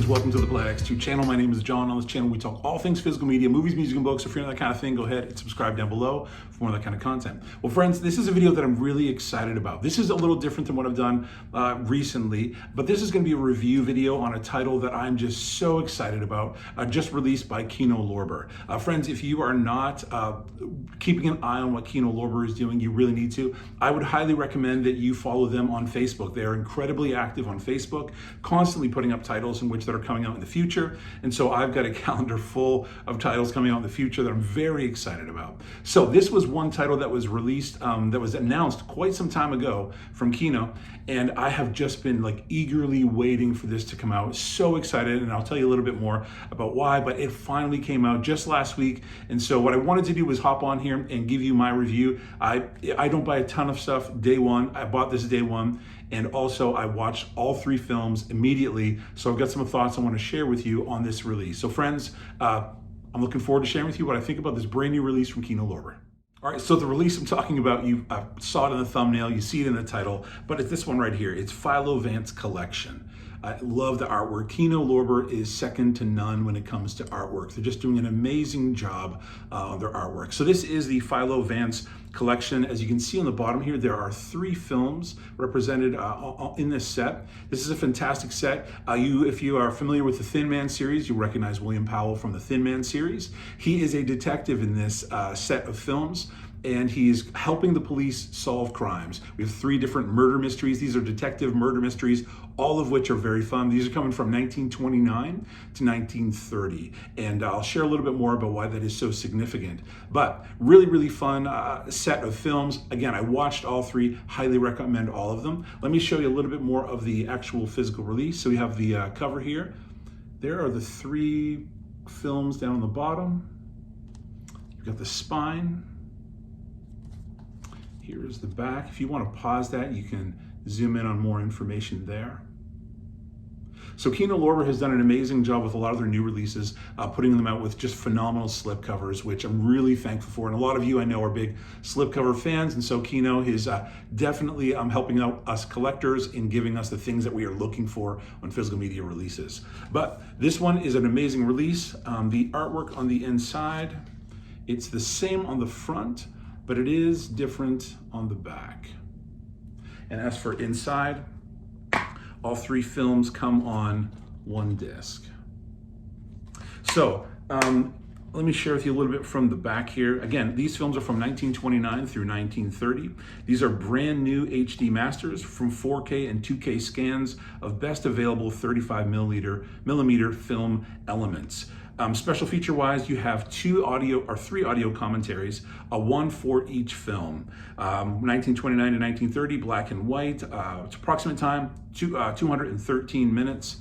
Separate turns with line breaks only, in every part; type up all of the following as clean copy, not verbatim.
welcome to the Planet X2 channel. My name is John. On this channel, we talk all things physical media, movies, music, and books. If you're into that kind of thing, go ahead and subscribe down below for more of that kind of content. Well, friends, this is a video that I'm really excited about. This is a little different than what I've done recently, but this is going to be a review video on a title that I'm just so excited about, just released by Kino Lorber. Friends, if you are not keeping an eye on what Kino Lorber is doing, you really need to. I would highly recommend that you follow them on Facebook. They are incredibly active on Facebook, constantly putting up titles in which that are coming out in the future. And so I've got a calendar full of titles coming out in the future that I'm very excited about. So this was one title that was released, that was announced quite some time ago from Kino. And I have just been like eagerly waiting for this to come out. So excited, and I'll tell you a little bit more about why, but it finally came out just last week. And so what I wanted to do was hop on here and give you my review. I don't buy a ton of stuff day one. I bought this day one. And also I watched all three films immediately. So I've got some thoughts I want to share with you on this release. So friends, I'm looking forward to sharing with you what I think about this brand new release from Kino Lorber. All right, so the release I'm talking about, you saw it in the thumbnail, you see it in the title, but it's this one right here. It's Philo Vance Collection. I love the artwork. Kino Lorber is second to none when it comes to artwork. They're just doing an amazing job on their artwork. So this is the Philo Vance Collection. As you can see on the bottom here, there are three films represented in this set. This is a fantastic set. If you are familiar with the Thin Man series, you recognize William Powell from the Thin Man series. He is a detective in this set of films, and he's helping the police solve crimes. We have three different murder mysteries. These are detective murder mysteries, all of which are very fun. These are coming from 1929 to 1930. And I'll share a little bit more about why that is so significant. But really, really fun set of films. Again, I watched all three, highly recommend all of them. Let me show you a little bit more of the actual physical release. So we have the cover here. There are the three films down on the bottom. You've got the spine. Here's the back. If you want to pause that, you can zoom in on more information there. So Kino Lorber has done an amazing job with a lot of their new releases, putting them out with just phenomenal slipcovers, which I'm really thankful for. And a lot of you I know are big slipcover fans, and so Kino is definitely helping out us collectors in giving us the things that we are looking for on physical media releases. But this one is an amazing release. The artwork on the inside, it's the same on the front, but it is different on the back. And as for inside, all three films come on one disc. So let me share with you a little bit from the back here. Again, these films are from 1929 through 1930. These are brand new HD masters from 4K and 2K scans of best available 35 millimeter film elements. Special feature wise, you have three audio commentaries, one for each film. 1929 to 1930, black and white. It's approximate time, 213 minutes.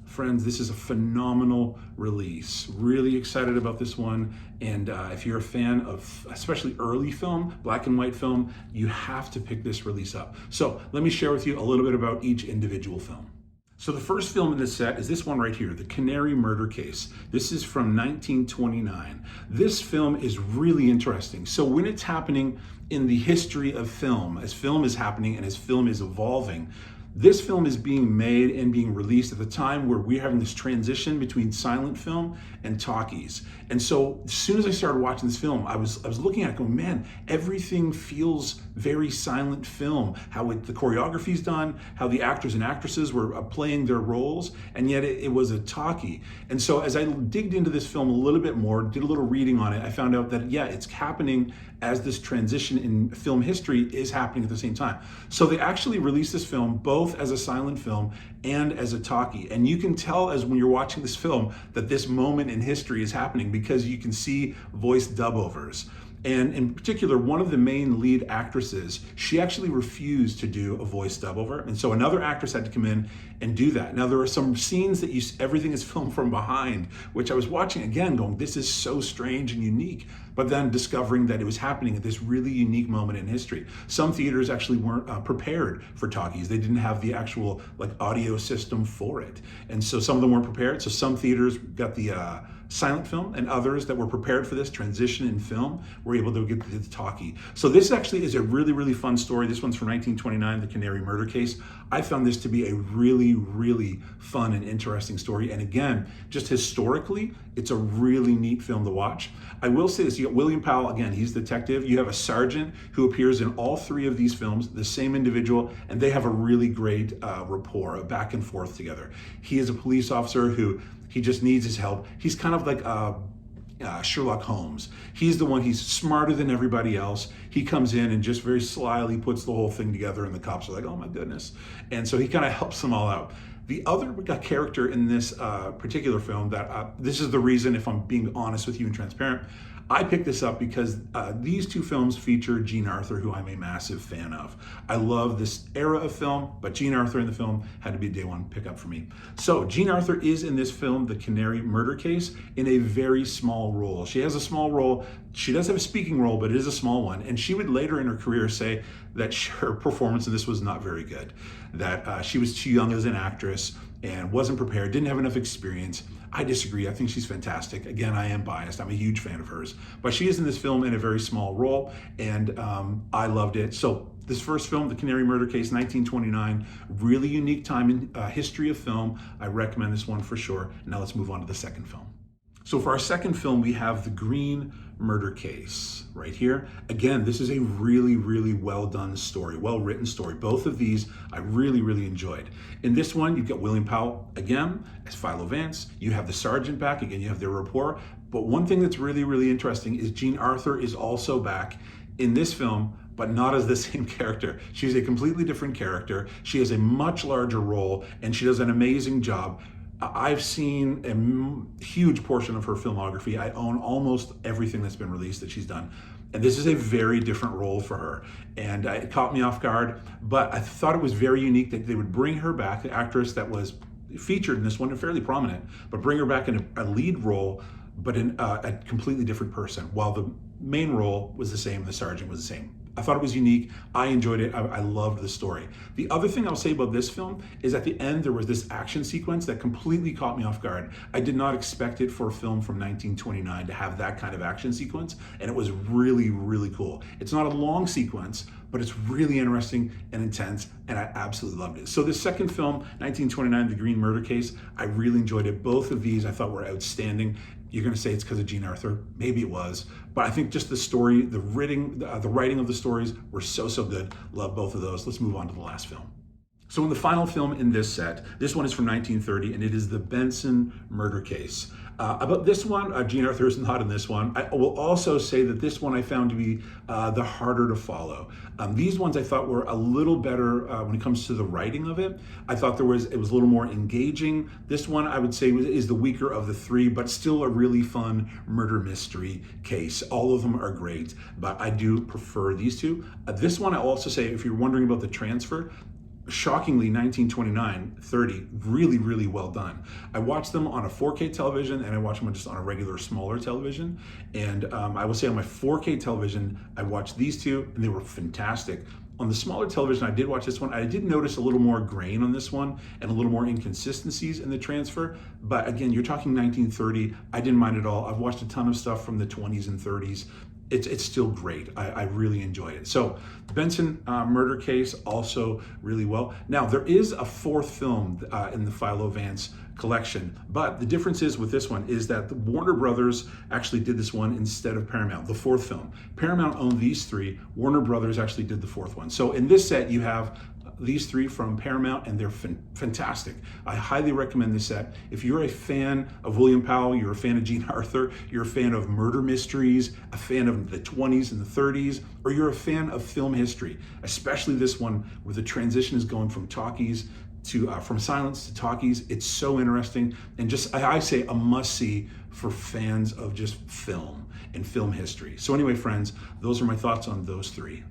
Friends, this is a phenomenal release. Really excited about this one. And if you're a fan of especially early film, black and white film, you have to pick this release up. So let me share with you a little bit about each individual film. So the first film in this set is this one right here, The Canary Murder Case. This is from 1929. This film is really interesting. So when it's happening in the history of film, as film is happening and as film is evolving, this film is being made and being released at the time where we're having this transition between silent film and talkies. And so as soon as I started watching this film, I was looking at it going, man, everything feels very silent film. How the choreography's done, how the actors and actresses were playing their roles, and yet it was a talkie. And so as I digged into this film a little bit more, did a little reading on it, I found out that, yeah, it's happening as this transition in film history is happening at the same time. So they actually released this film both as a silent film and as a talkie. And you can tell as when you're watching this film that this moment in history is happening because you can see voice dub-overs. And in particular, one of the main lead actresses, she actually refused to do a voice dub-over. And so another actress had to come in and do that. Now, there are some scenes that everything is filmed from behind, which I was watching again going, this is so strange and unique. But then discovering that it was happening at this really unique moment in history. Some theaters actually weren't prepared for talkies. They didn't have the actual audio system for it. And so some of them weren't prepared. So some theaters got the silent film and others that were prepared for this transition in film were able to get to the talkie. So this actually is a really, really fun story. This one's from 1929, the Canary murder case. I found this to be a really, really fun and interesting story. And again, just historically, it's a really neat film to watch. I will say this, you got William Powell, again, he's the detective. You have a sergeant who appears in all three of these films, the same individual, and they have a really great rapport, back and forth together. He is a police officer who, he just needs his help. He's kind of like Sherlock Holmes. He's the one, he's smarter than everybody else. He comes in and just very slyly puts the whole thing together, and the cops are like, oh my goodness. And so he kind of helps them all out. The other character in this particular film that, this is the reason, if I'm being honest with you and transparent, I picked this up because these two films feature Jean Arthur, who I'm a massive fan of. I love this era of film, but Jean Arthur in the film had to be a day one pickup for me. So Jean Arthur is in this film, The Canary Murder Case, in a very small role. She has a small role. She does have a speaking role, but it is a small one. And she would later in her career say that her performance in this was not very good, that she was too young as an actress and wasn't prepared, didn't have enough experience. I disagree. I think she's fantastic. Again, I am biased. I'm a huge fan of hers. But she is in this film in a very small role, and I loved it. So this first film, The Canary Murder Case, 1929, really unique time in history of film. I recommend this one for sure. Now let's move on to the second film. So for our second film, we have The Green Murder Case right here. Again, this is a really, really well done story, well written story. Both of these I really, really enjoyed. In this one, you've got William Powell again as Philo Vance. You have the sergeant back, again, you have their rapport. But one thing that's really, really interesting is Jean Arthur is also back in this film, but not as the same character. She's a completely different character. She has a much larger role, and she does an amazing job. I've seen a huge portion of her filmography. I own almost everything that's been released that she's done. And this is a very different role for her. And it caught me off guard, but I thought it was very unique that they would bring her back, the actress that was featured in this one, fairly prominent, but bring her back in a lead role, but in a completely different person, while the main role was the same, the sergeant was the same. I thought it was unique. I enjoyed it. I loved the story. The other thing I'll say about this film is at the end, there was this action sequence that completely caught me off guard. I did not expect it for a film from 1929 to have that kind of action sequence, and it was really, really cool. It's not a long sequence, but it's really interesting and intense, and I absolutely loved it. So the second film, 1929, The Green Murder Case, I really enjoyed it. Both of these I thought were outstanding. You're going to say it's because of Jean Arthur. Maybe it was, but I think just the story, the writing of the stories were so good. Love both of those. Let's move on to the last film. So in the final film in this set, this one is from 1930, and it is the Benson Murder Case. About this one, Jean Arthur is not in this one. I will also say that this one I found to be the harder to follow. These ones I thought were a little better when it comes to the writing of it. I thought it was a little more engaging. This one I would say is the weaker of the three, but still a really fun murder mystery case. All of them are great, but I do prefer these two. This one I'll also say, if you're wondering about the transfer, shockingly, 1929-30, really, really well done. I watched them on a 4K television, and I watched them just on a regular, smaller television. And I will say on my 4K television, I watched these two, and they were fantastic. On the smaller television, I did watch this one. I did notice a little more grain on this one and a little more inconsistencies in the transfer. But again, you're talking 1930. I didn't mind at all. I've watched a ton of stuff from the 20s and 30s. It's still great. I really enjoyed it. So Benson Murder Case, also really well. Now, there is a fourth film in the Philo Vance collection, but the difference is with this one is that the Warner Brothers actually did this one instead of Paramount, the fourth film. Paramount owned these three. Warner Brothers actually did the fourth one. So in this set, you have these three from Paramount, and they're fantastic. I highly recommend this set. If you're a fan of William Powell, you're a fan of Jean Arthur, you're a fan of murder mysteries, a fan of the 20s and the 30s, or you're a fan of film history, especially this one where the transition is going from talkies to from silence to talkies. It's so interesting, and just I say a must-see for fans of just film and film history. So anyway, friends, those are my thoughts on those three.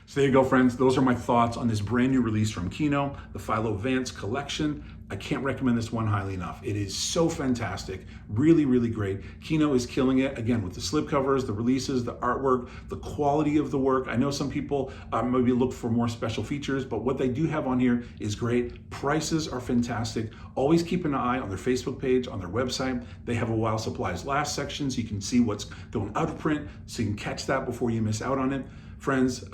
So there you go, friends. Those are my thoughts on this brand new release from Kino, the Philo Vance Collection. I can't recommend this one highly enough. It is so fantastic, really, really great. Kino is killing it, again, with the slipcovers, the releases, the artwork, the quality of the work. I know some people maybe look for more special features, but what they do have on here is great. Prices are fantastic. Always keep an eye on their Facebook page, on their website. They have a while supplies last section, so you can see what's going out of print, so you can catch that before you miss out on it. Friends,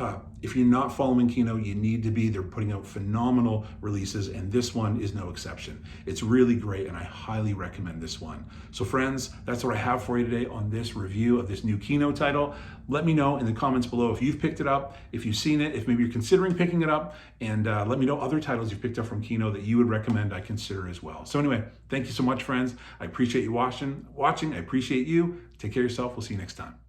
if you're not following Kino, you need to be. They're putting out phenomenal releases, and this one is no exception. It's really great, and I highly recommend this one. So friends, that's what I have for you today on this review of this new Kino title. Let me know in the comments below if you've picked it up, if you've seen it, if maybe you're considering picking it up, and let me know other titles you've picked up from Kino that you would recommend I consider as well. So anyway, thank you so much, friends. I appreciate you watching. I appreciate you. Take care of yourself. We'll see you next time.